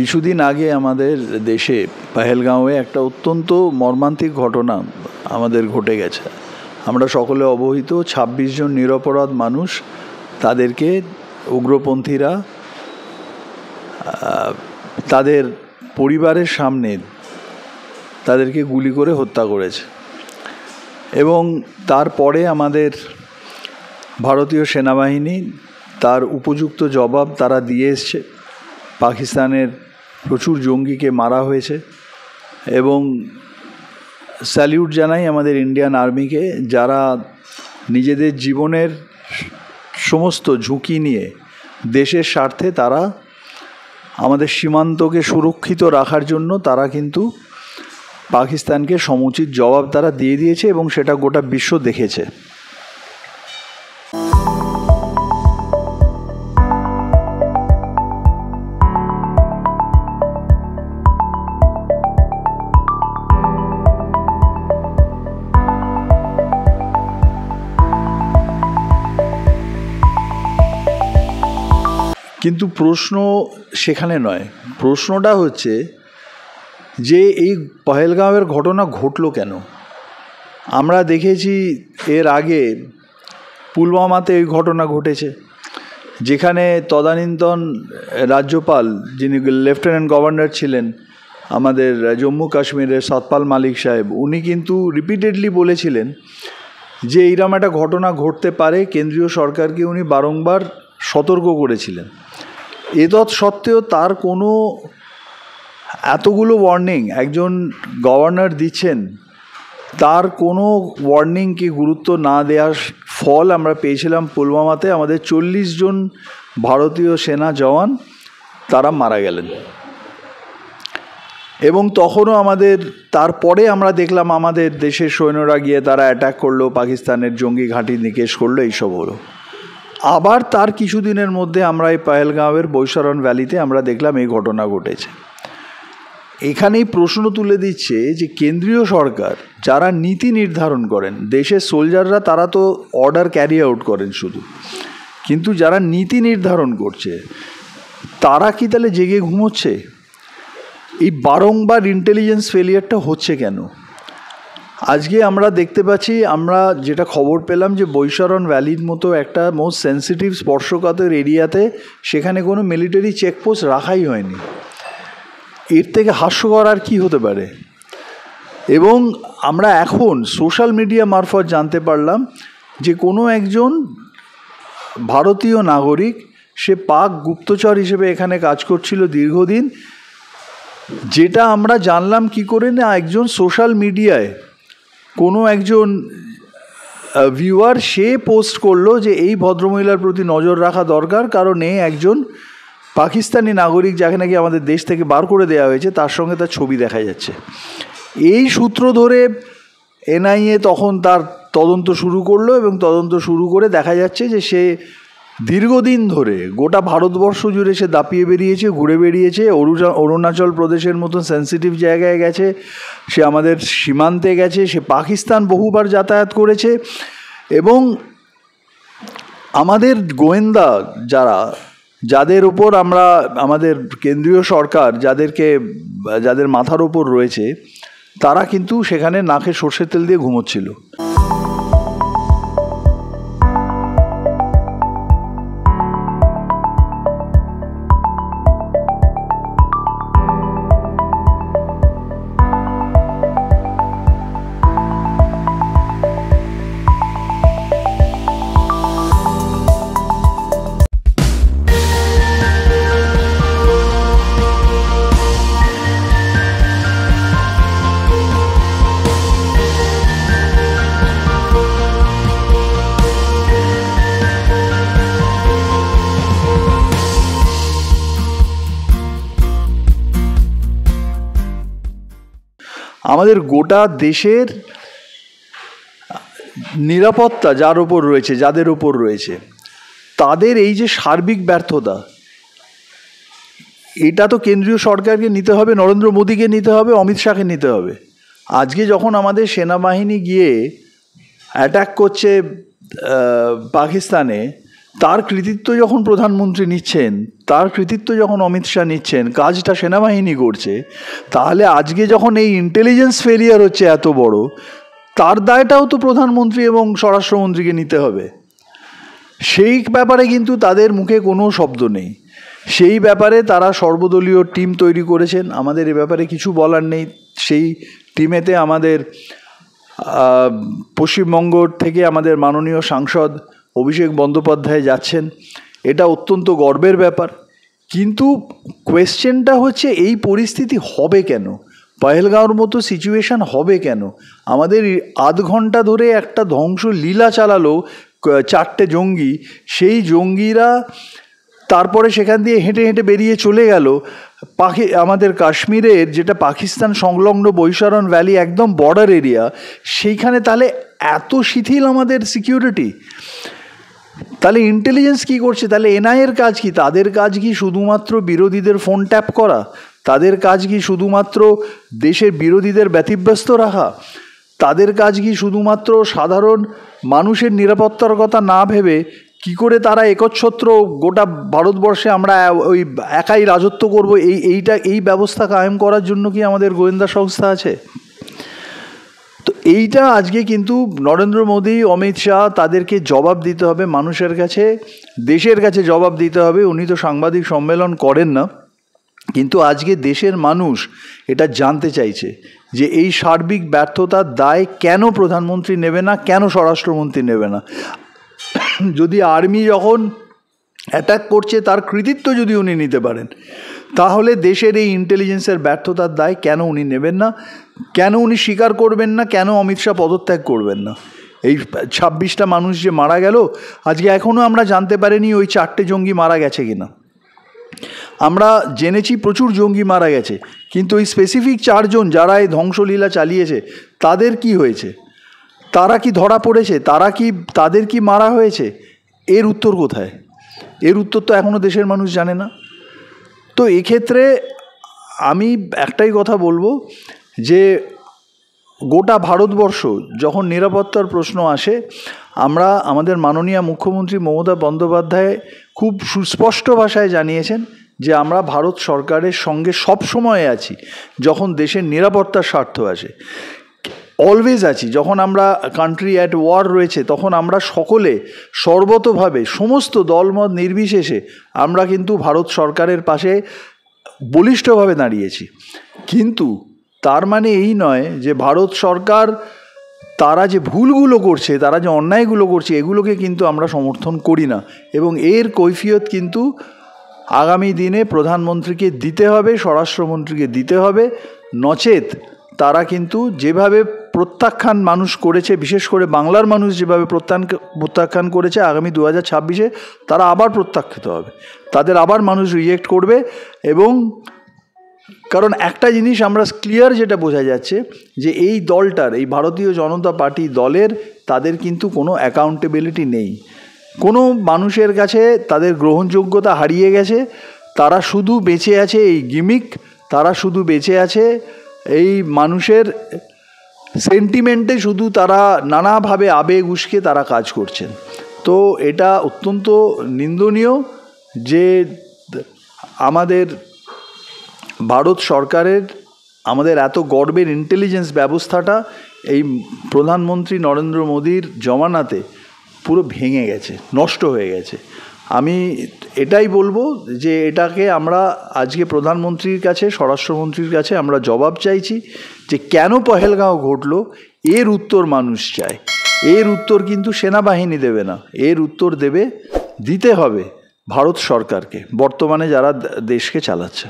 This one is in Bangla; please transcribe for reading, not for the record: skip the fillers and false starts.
কিছুদিন আগে আমাদের দেশে পহেলগাঁওয়ে একটা অত্যন্ত মর্মান্তিক ঘটনা আমাদের ঘটে গেছে। আমরা সকলে অবহিত, ২৬ জন নিরপরাধ মানুষ, তাদেরকে উগ্রপন্থীরা তাদের পরিবারের সামনে তাদেরকে গুলি করে হত্যা করেছে। এবং তারপরে আমাদের ভারতীয় সেনাবাহিনী তার উপযুক্ত জবাব তারা দিয়ে এসছে। পাকিস্তানের প্রচুর জঙ্গিকে মারা হয়েছে এবং স্যালিউট জানাই আমাদের ইন্ডিয়ান আর্মিকে, যারা নিজেদের জীবনের সমস্ত ঝুঁকি নিয়ে দেশের স্বার্থে তারা আমাদের সীমান্তকে সুরক্ষিত রাখার জন্য তারা কিন্তু পাকিস্তানকে সমুচিত জবাব তারা দিয়ে দিয়েছে এবং সেটা গোটা বিশ্ব দেখেছে। কিন্তু প্রশ্ন সেখানে নয়, প্রশ্নটা হচ্ছে যে এই পহেলগাঁওয়ের ঘটনা ঘটল কেন। আমরা দেখেছি এর আগে পুলওয়ামাতে এই ঘটনা ঘটেছে, যেখানে তদানীন্তন রাজ্যপাল, যিনি লেফটেন্যান্ট গভর্নর ছিলেন আমাদের জম্মু কাশ্মীরের সতপাল মালিক সাহেব, উনি কিন্তু রিপিটেডলি বলেছিলেন যে এইরকম একটা ঘটনা ঘটতে পারে। কেন্দ্রীয় সরকারকে উনি বারংবার সতর্ক করেছিলেন। এতৎ সত্ত্বেও তার কোনো এতগুলো ওয়ার্নিং একজন গভর্নর দিচ্ছেন, তার কোনো ওয়ার্নিংকে গুরুত্ব না দেওয়ার ফল আমরা পেয়েছিলাম পুলওয়ামাতে। আমাদের 40 জন ভারতীয় সেনা জওয়ান তারা মারা গেলেন। এবং তখনও আমাদের তারপরে আমরা দেখলাম আমাদের দেশের সৈন্যরা গিয়ে তারা অ্যাটাক করলো, পাকিস্তানের জঙ্গি ঘাঁটি নিকেশ করলো, এইসব হলো। আবার তার কিছুদিনের মধ্যে আমরা এই পহেলগাঁওয়ের বৈশারণ ভ্যালিতে আমরা দেখলাম এই ঘটনা ঘটেছে। এখানেই প্রশ্ন তুলে দিচ্ছে যে কেন্দ্রীয় সরকার যারা নীতি নির্ধারণ করেন, দেশের সোলজাররা তারা তো অর্ডার ক্যারি আউট করেন শুধু, কিন্তু যারা নীতি নির্ধারণ করছে তারা কি তাহলে জেগে ঘুমোচ্ছে? এই বারংবার ইন্টেলিজেন্স ফেলিয়ারটা হচ্ছে কেন? আজকে আমরা দেখতে পাচ্ছি, আমরা যেটা খবর পেলাম যে বৈশারণ ভ্যালির মতো একটা মোস্ট সেন্সিটিভ স্পর্শকাতর এরিয়াতে সেখানে কোনো মিলিটারি চেকপোস্ট রাখাই হয়নি। এর থেকে হাস্যকর আর কী হতে পারে? এবং আমরা এখন সোশ্যাল মিডিয়া মারফত জানতে পারলাম যে কোনো একজন ভারতীয় নাগরিক, সে পাক গুপ্তচর হিসেবে এখানে কাজ করছিল দীর্ঘদিন, যেটা আমরা জানলাম কি করে না, একজন সোশ্যাল মিডিয়ায় কোনো একজন ভিউয়ার সে পোস্ট করলো যে এই ভদ্রমহিলার প্রতি নজর রাখা দরকার, কারণ এই একজন পাকিস্তানি নাগরিক যাকে নাকি আমাদের দেশ থেকে বার করে দেওয়া হয়েছে, তার সঙ্গে তার ছবি দেখা যাচ্ছে। এই সূত্র ধরে এনআইএ তখন তার তদন্ত শুরু করলো এবং তদন্ত শুরু করে দেখা যাচ্ছে যে সে দীর্ঘদিন ধরে গোটা ভারতবর্ষ জুড়ে সে দাপিয়ে বেরিয়েছে, ঘুরে বেরিয়েছে। অরুণাচল প্রদেশের মতন সেন্সিটিভ জায়গায় গেছে, সে আমাদের সীমান্তে গেছে, সে পাকিস্তান বহুবার যাতায়াত করেছে। এবং আমাদের গোয়েন্দা যাদের ওপর আমরা, আমাদের কেন্দ্রীয় সরকার যাদের মাথার ওপর রয়েছে, তারা কিন্তু সেখানে নাকে সর্ষের তেল দিয়ে ঘুমোচ্ছিল। আমাদের গোটা দেশের নিরাপত্তা যাদের ওপর রয়েছে, তাদের এই যে সার্বিক ব্যর্থতা, এটা তো কেন্দ্রীয় সরকারকে নিতে হবে, নরেন্দ্র মোদীকে নিতে হবে, অমিত শাহকে নিতে হবে। আজকে যখন আমাদের সেনাবাহিনী গিয়ে অ্যাটাক করছে পাকিস্তানে, তার কৃতিত্ব যখন প্রধানমন্ত্রী নিচ্ছেন, তার কৃতিত্ব যখন অমিত শাহ নিচ্ছেন, কাজটা সেনাবাহিনী করছে, তাহলে আজকে যখন এই ইন্টেলিজেন্স ফেলিয়ার হচ্ছে এত বড়, তার দায়টাও তো প্রধানমন্ত্রী এবং স্বরাষ্ট্রমন্ত্রীকে নিতে হবে। সেই ব্যাপারে কিন্তু তাদের মুখে কোনো শব্দ নেই। সেই ব্যাপারে তারা সর্বদলীয় টিম তৈরি করেছেন, আমাদের এ ব্যাপারে কিছু বলার নেই। সেই টিমেতে আমাদের পশ্চিমবঙ্গ থেকে আমাদের মাননীয় সাংসদ অভিষেক বন্দ্যোপাধ্যায় যাচ্ছেন, এটা অত্যন্ত গর্বের ব্যাপার। কিন্তু কোয়েশ্চেনটা হচ্ছে এই পরিস্থিতি হবে কেন, পহেলগাঁওর মতো সিচুয়েশান হবে কেন? আমাদের আধ ঘন্টা ধরে একটা ধ্বংস লীলা চালালো 4টে জঙ্গি, সেই জঙ্গিরা তারপরে সেখান দিয়ে হেঁটে হেঁটে বেরিয়ে চলে গেল আমাদের কাশ্মীরের, যেটা পাকিস্তান সংলগ্ন বৈশারণ ভ্যালি, একদম বর্ডার এরিয়া, সেইখানে তাহলে এত শিথিল আমাদের সিকিউরিটি। তাহলে ইন্টেলিজেন্স কি করছে? তাহলে এনআইএর কাজ কি? তাদের কাজ কি শুধুমাত্র বিরোধীদের ফোন ট্যাপ করা? তাদের কাজ কি শুধুমাত্র দেশের বিরোধীদের ব্যতিব্যস্ত রাখা? তাদের কাজ কি শুধুমাত্র সাধারণ মানুষের নিরাপত্তার কথা না ভেবে কি করে তারা একচ্ছত্র গোটা ভারতবর্ষে আমরা ওই একাই রাজত্ব করব, এই ব্যবস্থা কায়েম করার জন্য কি আমাদের গোয়েন্দা সংস্থা আছে? তো এইটা আজকে কিন্তু নরেন্দ্র মোদী, অমিত শাহ, তাদেরকে জবাব দিতে হবে মানুষের কাছে, দেশের কাছে জবাব দিতে হবে। উনি তো সাংবাদিক সম্মেলন করেন না, কিন্তু আজকে দেশের মানুষ এটা জানতে চাইছে যে এই সার্বিক ব্যর্থতার দায় কেন প্রধানমন্ত্রী নেবে না, কেন স্বরাষ্ট্রমন্ত্রী নেবে না। যদি আর্মি যখন অ্যাটাক করছে তার কৃতিত্ব যদি উনি নিতে পারেন, তাহলে দেশের এই ইন্টেলিজেন্সের ব্যর্থতার দায় কেন উনি নেবেন না, কেন উনি স্বীকার করবেন না, কেন অমিত শাহ পদত্যাগ করবেন না? এই 26টা মানুষ যে মারা গেল, আজকে এখনও আমরা জানতে পারিনি ওই 4টে জঙ্গি মারা গেছে কিনা। আমরা জেনেছি প্রচুর জঙ্গি মারা গেছে, কিন্তু ওই স্পেসিফিক 4 জন যারা এই ধ্বংসলীলা চালিয়েছে তাদের কি হয়েছে? তারা কি ধরা পড়েছে? তাদের কি মারা হয়েছে? এর উত্তর কোথায়? এর উত্তর তো এখনও দেশের মানুষ জানে না। তো এক্ষেত্রে আমি একটাই কথা বলবো যে গোটা ভারতবর্ষ যখন নিরাপত্তার প্রশ্ন আসে, আমরা আমাদের মাননীয় মুখ্যমন্ত্রী মমতা বন্দ্যোপাধ্যায় খুব সুস্পষ্ট ভাষায় জানিয়েছেন যে আমরা ভারত সরকারের সঙ্গে সব সময় আছি। যখন দেশের নিরাপত্তার স্বার্থ আসে অলওয়েজ আছি। যখন আমরা কান্ট্রি অ্যাট ওয়ার রয়েছে, তখন আমরা সকলে সর্বতোভাবে সমস্ত দলমত নির্বিশেষে আমরা কিন্তু ভারত সরকারের পাশে বলিষ্ঠভাবে দাঁড়িয়েছি। কিন্তু তার মানে এই নয় যে ভারত সরকার তারা যে ভুলগুলো করছে, তারা যে অন্যায়গুলো করছে, এগুলোকে কিন্তু আমরা সমর্থন করি না। এবং এর কৈফিয়ত কিন্তু আগামী দিনে প্রধানমন্ত্রীকে দিতে হবে, স্বরাষ্ট্রমন্ত্রীকে দিতে হবে। নচেত তারা কিন্তু যেভাবে প্রত্যাখ্যান মানুষ করেছে, বিশেষ করে বাংলার মানুষ যেভাবে প্রত্যাখ্যান করেছে, আগামী 2026-এ তারা আবার প্রত্যাখ্যাত হবে, তাদের আবার মানুষ রিজেক্ট করবে। এবং কারণ একটা জিনিস আমরা ক্লিয়ার যেটা বোঝা যাচ্ছে যে এই দলটার, এই ভারতীয় জনতা পার্টি দলের, তাদের কিন্তু কোনো অ্যাকাউন্টেবিলিটি নেই। কোনো মানুষের কাছে তাদের গ্রহণযোগ্যতা হারিয়ে গেছে। তারা শুধু বেঁচে আছে এই গিমিক, তারা শুধু বেঁচে আছে এই মানুষের সেন্টিমেন্টে, শুধু তারা নানাভাবে আবেগ উস্কে তারা কাজ করছেন। তো এটা অত্যন্ত নিন্দনীয় যে আমাদের ভারত সরকারের, আমাদের এত গর্বের ইন্টেলিজেন্স ব্যবস্থাটা এই প্রধানমন্ত্রী নরেন্দ্র মোদীর জমানাতে পুরো ভেঙে গেছে, নষ্ট হয়ে গেছে। আমি এটাই বলবো যে এটাকে আমরা আজকে প্রধানমন্ত্রীর কাছে, স্বরাষ্ট্রমন্ত্রীর কাছে আমরা জবাব চাইছি যে কেন পহেলগাঁও ঘটলো, এর উত্তর মানুষ চায়। এর উত্তর কিন্তু সেনাবাহিনী দেবে না, এর উত্তর দিতে হবে ভারত সরকারকে, বর্তমানে যারা দেশকে চালাচ্ছে।